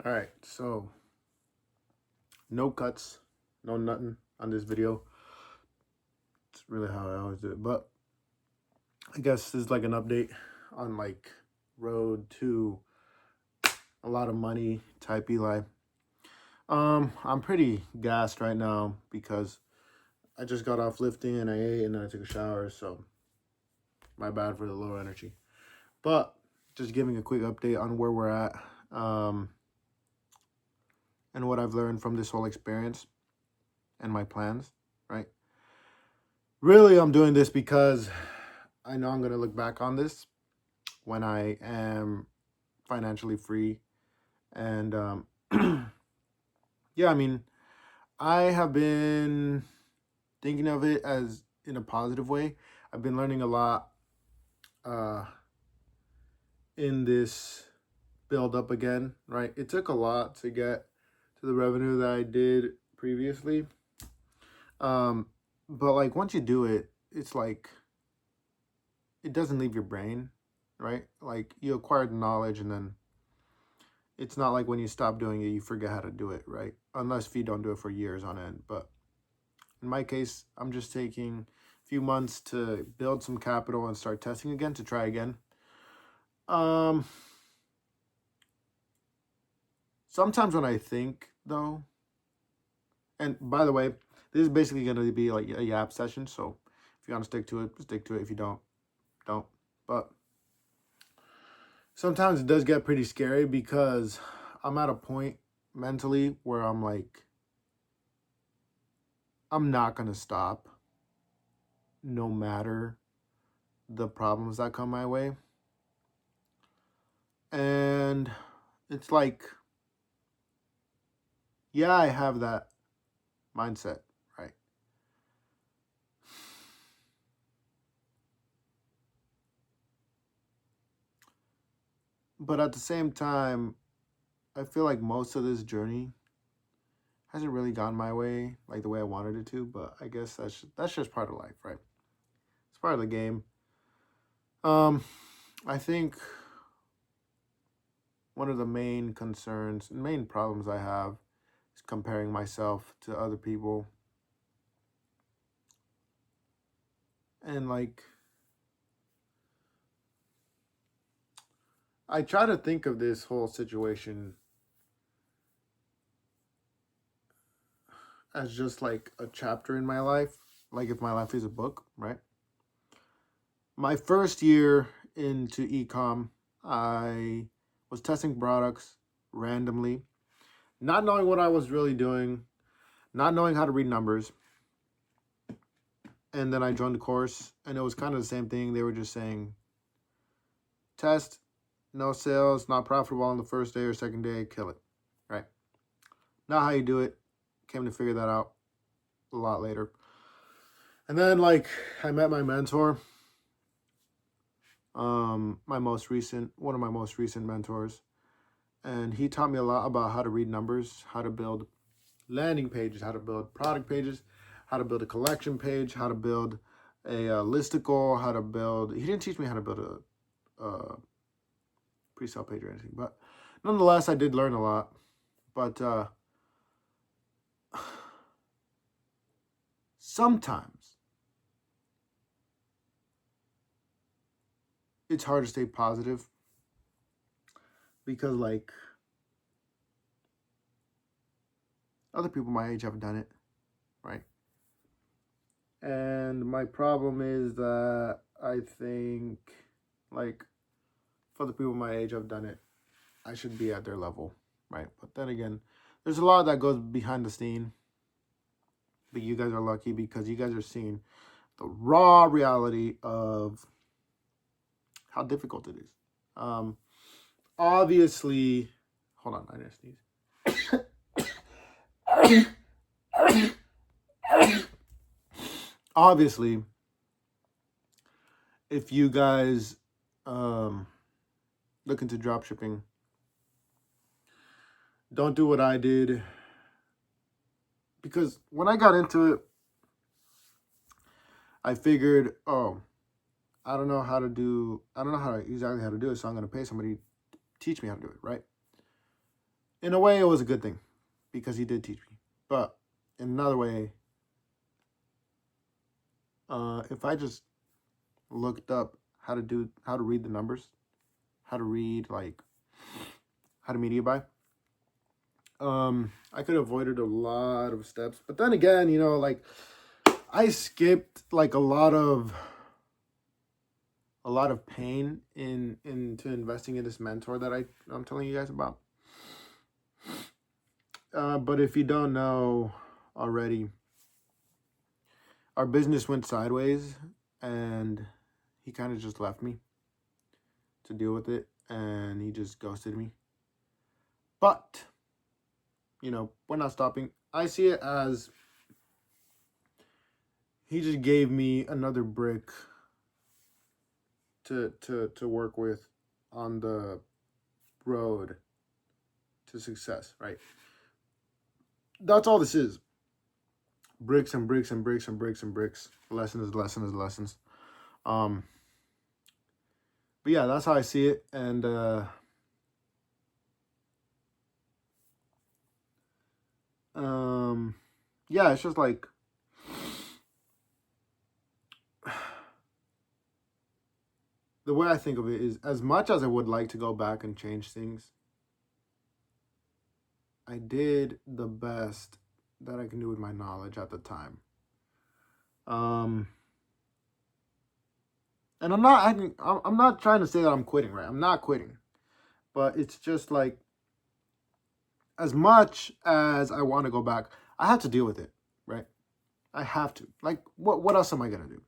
All right, so no cuts, no nothing on this video. It's really how I always do it. But I guess this is like an update on like road to a lot of money type Eli. I'm pretty gassed right now because I just got off lifting and I ate and then I took a shower, so my bad for the low energy. But just giving a quick update on where we're at, and what I've learned from this whole experience and my plans, right? Really, I'm doing this because I know I'm going to look back on this when I am financially free. And yeah, I mean, I have been thinking of it as in a positive way. I've been learning a lot uh, in this build up again, right? It took a lot to get to the revenue that I did previously. Um, but like once you do it, it's like it doesn't leave your brain, right? Like you acquire the knowledge and then it's not like when you stop doing it, you forget how to do it, right? Unless if you don't do it for years on end. But in my case, I'm just taking a few months to build some capital and start testing again to try again. Um, Sometimes when I think though, and by the way, this is basically going to be like a yap session. So if you want to stick to it, stick to it. If you don't, don't. But sometimes it does get pretty scary because I'm at a point mentally where I'm like, I'm not going to stop no matter the problems that come my way. And it's like, yeah, I have that mindset, right? But at the same time, I feel like most of this journey hasn't really gone my way like the way I wanted it to, but I guess that's just part of life, right? It's part of the game. Um I think one of the main concerns and main problems I have is comparing myself to other people. And like I try to think of this whole situation as just like a chapter in my life, like if my life is a book, right? My first year into ecom, I was testing products randomly, not knowing what I was really doing, not knowing how to read numbers. And then I joined the course, and it was kind of the same thing. They were just saying, test, no sales, not profitable on the first day or second day, kill it, right? Not how you do it. Came to figure that out a lot later. And then, like, I met my mentor, one of my most recent mentors, and he taught me a lot about how to read numbers, how to build landing pages, how to build product pages, how to build a collection page, how to build a listicle, how to build. He didn't teach me how to build a pre-sale page or anything, but nonetheless, I did learn a lot. But sometimes it's hard to stay positive because, like, other people my age have done it, right? And my problem is that I think, like, for the people my age have done it, I should be at their level, right? But then again, there's a lot that goes behind the scene. But you guys are lucky because you guys are seeing the raw reality of how difficult it is. Um, Obviously, hold on, I didn't sneeze. Obviously, if you guys um, look into drop shipping, don't do what I did because when I got into it, I figured, oh, I don't know how to do, I don't know how to exactly how to do it, so I'm going to pay somebody to teach me how to do it, right? in a way, it was a good thing because he did teach me. But in another way, if I just looked up how to read the numbers, how to read like how to media buy, I could have avoided a lot of steps. But then again, like I skipped like a lot of pain into investing in this mentor that I'm telling you guys about. But if you don't know already, our business went sideways and he kind of just left me to deal with it, and he just ghosted me. But, we're not stopping. I see it as he just gave me another brick to work with on the road to success, right? That's all this is. Bricks and bricks and bricks and bricks and bricks. Lessons. But yeah, that's how I see it. And yeah, it's just like the way I think of it is, as much as I would like to go back and change things, I did the best that I can do with my knowledge at the time. And I'm not trying to say that I'm quitting, right? I'm not quitting. But it's just like, as much as I want to go back, I have to deal with it, right? I have to. Like, what else am I gonna do?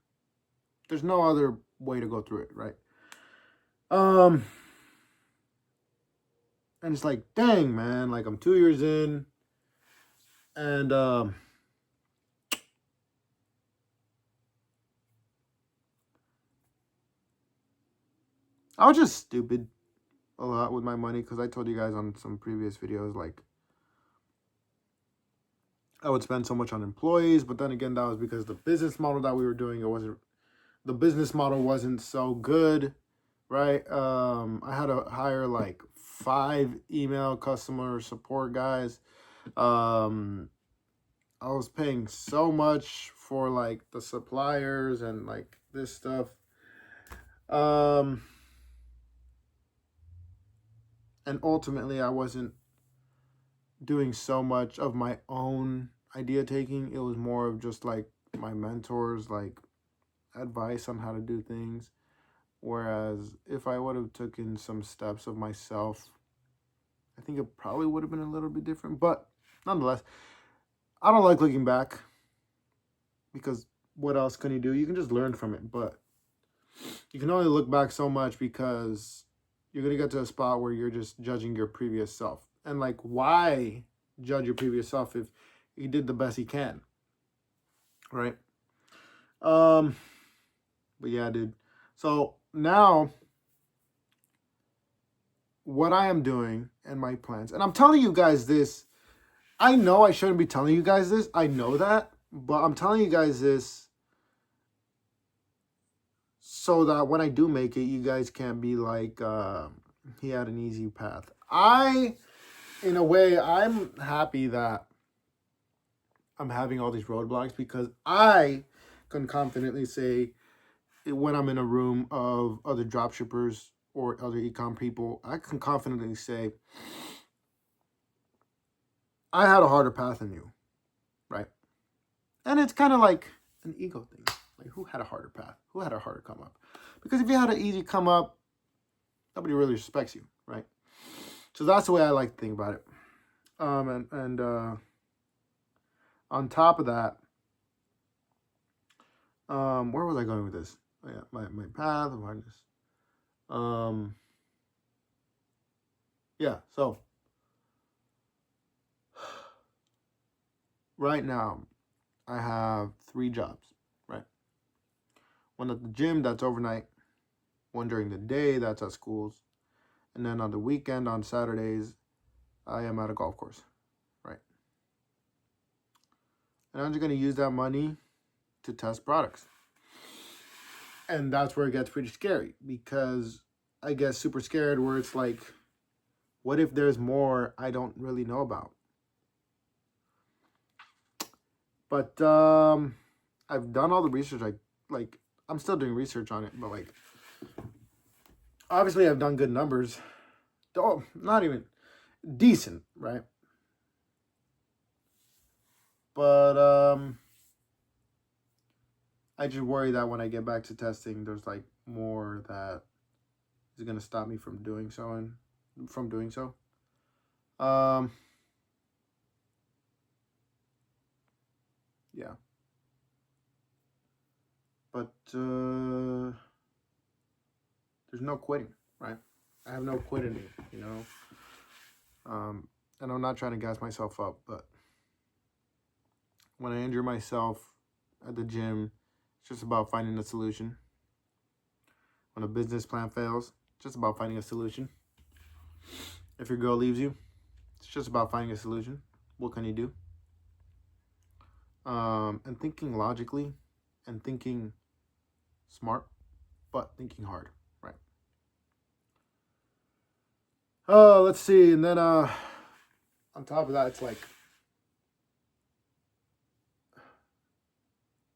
There's no other way to go through it, right? And it's like, dang, man, like I'm 2 years in, and I was just stupid a lot with my money, because I told you guys on some previous videos, like, I would spend so much on employees, but then again, that was because the business model that we were doing, the business model wasn't so good, right? I had to hire like 5 email customer support guys. I was paying so much for like the suppliers and like this stuff. And ultimately, I wasn't doing so much of my own idea taking. It was more of just like my mentors, like advice on how to do things. Whereas if I would have taken some steps of myself, I think it probably would have been a little bit different. But nonetheless, I don't like looking back, because what else can you do? You can just learn from it. But you can only look back so much, because you're going to get to a spot where you're just judging your previous self. And like, why judge your previous self if he did the best he can? Right? But yeah, dude. So now, what I am doing and my plans, and I'm telling you guys this, I know I shouldn't be telling you guys this, I know that, but I'm telling you guys this so that when I do make it, you guys can't be like, he had an easy path. In a way, I'm happy that I'm having all these roadblocks, because I can confidently say, when I'm in a room of other dropshippers or other ecom people, I can confidently say, I had a harder path than you, right? And it's kind of like an ego thing. Like, who had a harder path? Who had a harder come up? Because if you had an easy come up, nobody really respects you, right? So that's the way I like to think about it. And on top of that, where was I going with this? Oh, yeah, my path of hardness. Yeah, so right now I have 3 jobs, right? One at the gym, that's overnight. One during the day, that's at schools. And then on the weekend, on Saturdays, I am at a golf course, right? And I'm just going to use that money to test products. And that's where it gets pretty scary, because I get super scared where it's like, What if there's more I don't really know about? But I've done all the research. I'm still doing research on it, but like obviously I've done good numbers. Oh, not even decent, right? But I just worry that when I get back to testing, there's like more that is gonna stop me from doing so and from doing so. Um, yeah, but there's no quitting, right? I have no quit in me, you know. And I'm not trying to gas myself up, but when I injure myself at the gym, it's just about finding a solution. When a business plan fails, it's just about finding a solution. If your girl leaves you, it's just about finding a solution. What can you do? And thinking logically and thinking smart, but thinking hard, right? Oh, let's see. And then on top of that, it's like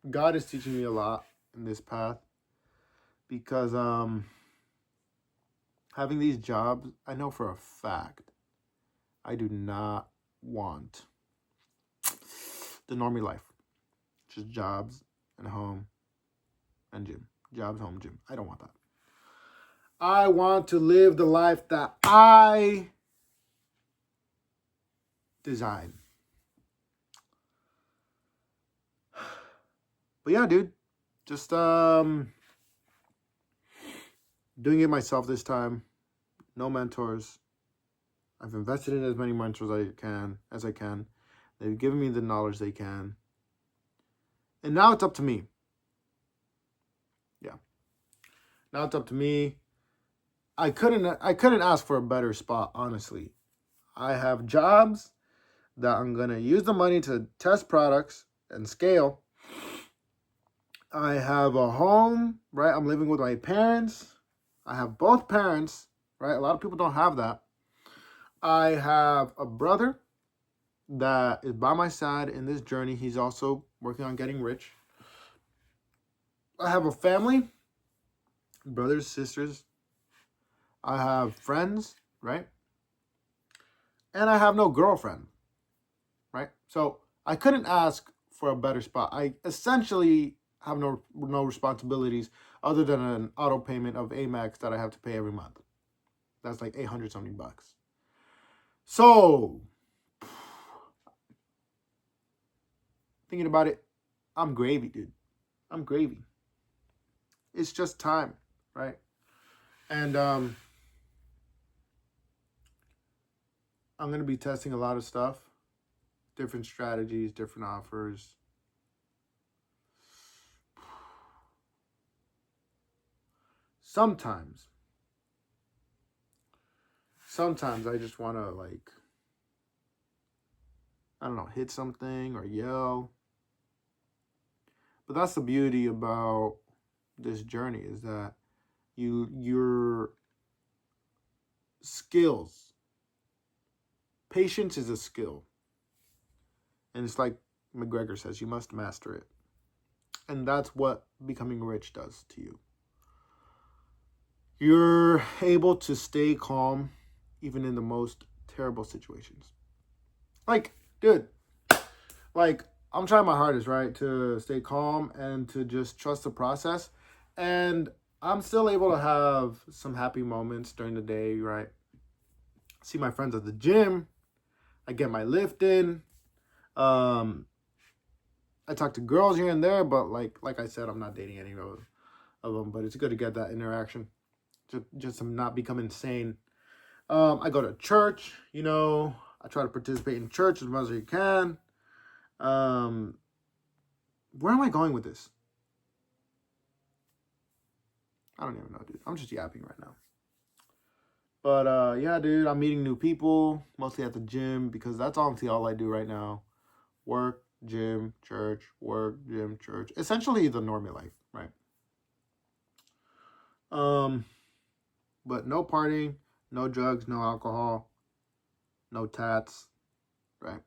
God is teaching me a lot in this path because having these jobs, I know for a fact I do not want the normie life. Just jobs and home and gym. Jobs, home, gym. I don't want that. I want to live the life that I design. But yeah, dude. Just doing it myself this time. No mentors. I've invested in as many mentors as I can. They've given me the knowledge they can. And now it's up to me. Yeah. Now it's up to me. I couldn't ask for a better spot, honestly. I have jobs that I'm gonna use the money to test products and scale. I have a home, right? I'm living with my parents. I have both parents, right? A lot of people don't have that. I have a brother that is by my side in this journey. He's also working on getting rich. I have a family, brothers, sisters. I have friends, right? And I have no girlfriend, right? So I couldn't ask for a better spot. I essentially have no responsibilities other than an auto payment of Amex that I have to pay every month. That's like 800 something bucks. So thinking about it, I'm gravy, dude. I'm gravy. It's just time, right? And I'm gonna be testing a lot of stuff, different strategies, different offers. Sometimes I just want to like, I don't know, hit something or yell. But that's the beauty about this journey is that your skills, patience is a skill. And it's like McGregor says, you must master it. And that's what becoming rich does to you. You're able to stay calm even in the most terrible situations. Like, dude, like I'm trying my hardest, right, to stay calm and to just trust the process. And I'm still able to have some happy moments during the day, right? See my friends at the gym. I get my lift in. I talk to girls here and there, but like I said, I'm not dating any of them. But it's good to get that interaction, just to not become insane. I go to church. You know, I try to participate in church as much as I can. Where am I going with this? I don't even know, dude. I'm just yapping right now. But yeah, dude, I'm meeting new people, mostly at the gym, because that's honestly all I do right now. Work, gym, church, work, gym, church. Essentially the normie life, right? Um, but no partying, no drugs, no alcohol. no tats, right?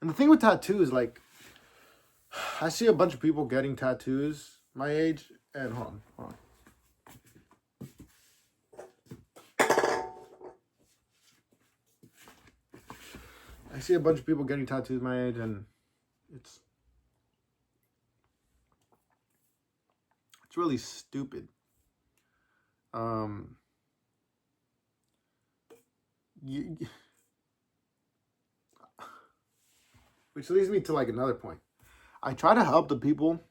And the thing with tattoos, like, I see a bunch of people getting tattoos my age, and hold on. I see a bunch of people getting tattoos my age, and it's really stupid. Which leads me to like another point. I try to help the people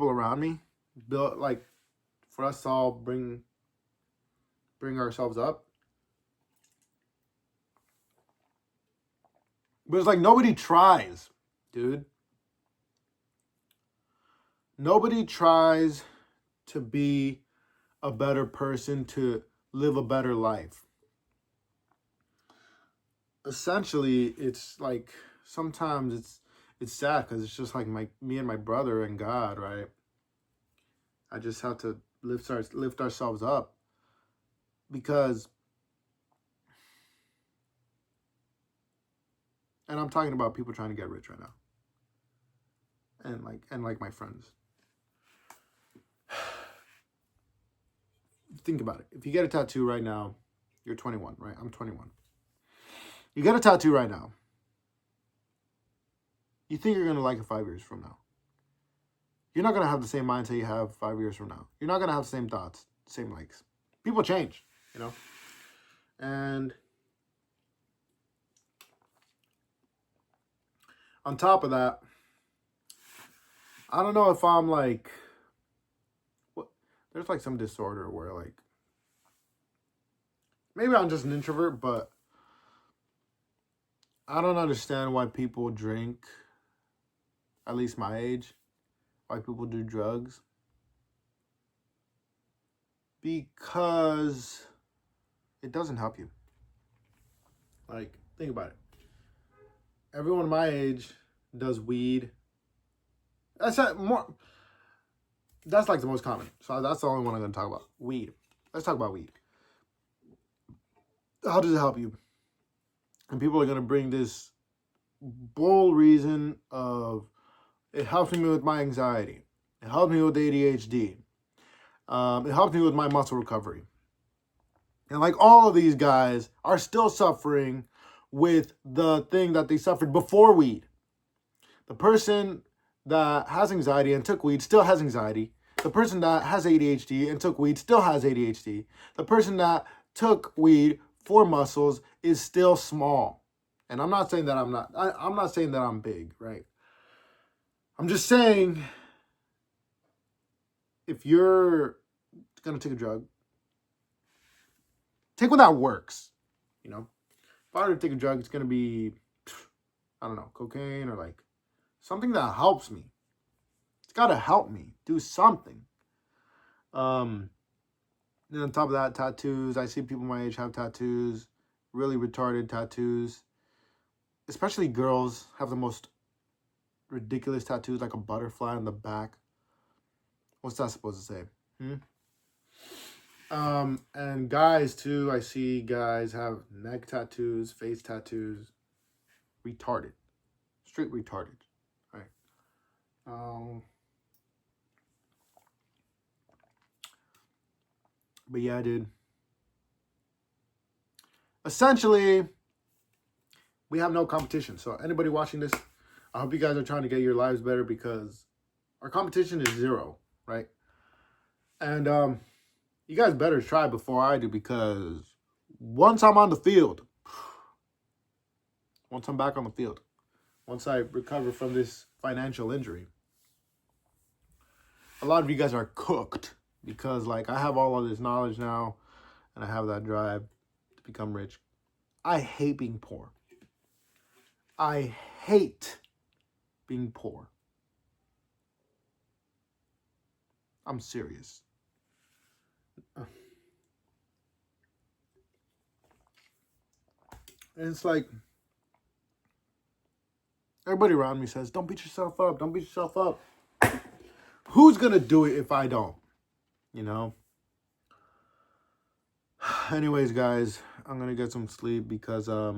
around me build, like, for us to all bring ourselves up. But it's like nobody tries, dude. Nobody tries to be a better person, to live a better life. Essentially, it's like sometimes it's sad because it's just like me and my brother and God, right? I just have to lift ourselves up, because, and I'm talking about people trying to get rich right now, and like my friends. Think about it. If you get a tattoo right now, you're 21, right? I'm 21. You get a tattoo right now. You think you're going to like it 5 years from now. You're not going to have the same mindset you have 5 years from now. You're not going to have the same thoughts, same likes. People change, you know? And on top of that, I don't know if I'm like, there's like some disorder where, like, maybe I'm just an introvert, but I don't understand why people drink, at least my age, why people do drugs. Because it doesn't help you. Like, think about it. Everyone my age does weed. That's like the most common. So that's the only one I'm going to talk about. Weed. Let's talk about weed. How does it help you? And people are going to bring this bold reason of, it helps me with my anxiety. It helps me with ADHD. It helps me with my muscle recovery. And like all of these guys are still suffering with the thing that they suffered before weed. The person that has anxiety and took weed still has anxiety. The person that has ADHD and took weed still has ADHD. The person that took weed for muscles is still small. And I'm not saying that I'm not saying that I'm big, right? I'm just saying, if you're going to take a drug, take one that works, you know? If I were to take a drug, it's going to be, I don't know, cocaine or like something that helps me. It's got to help me do something. And on top of that, tattoos. I see people my age have tattoos, really retarded tattoos. Especially girls have the most ridiculous tattoos, like a butterfly on the back. What's that supposed to say? And guys too. I see guys have neck tattoos, face tattoos. Retarded, straight retarded. All right. But yeah, dude. Essentially, we have no competition. So anybody watching this, I hope you guys are trying to get your lives better, because our competition is zero, right? And you guys better try before I do, because once I'm on the field, once I'm back on the field, once I recover from this financial injury, a lot of you guys are cooked, because like I have all of this knowledge now, and I have that drive to become rich. I hate being poor. I hate being poor. I'm serious. And it's like, everybody around me says, don't beat yourself up. Don't beat yourself up. Who's going to do it if I don't? You know? Anyways, guys, I'm gonna get some sleep because I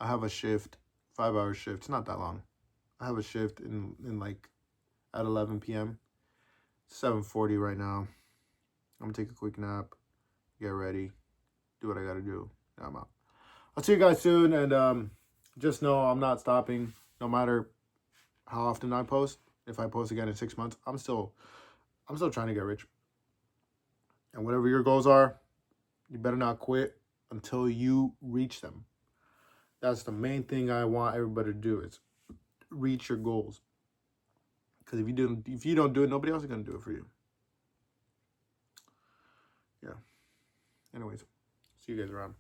have a shift, 5 hour shift. It's not that long. I have a shift in like at 11 p.m. 7:40 right now. I'm gonna take a quick nap, get ready, do what I gotta do. Now I'm out. I'll see you guys soon, and just know I'm not stopping. No matter how often I post, if I post again in 6 months, I'm still trying to get rich. And whatever your goals are, you better not quit until you reach them. That's the main thing I want everybody to do is reach your goals. Because if you don't do it, nobody else is gonna do it for you. Yeah. Anyways, see you guys around.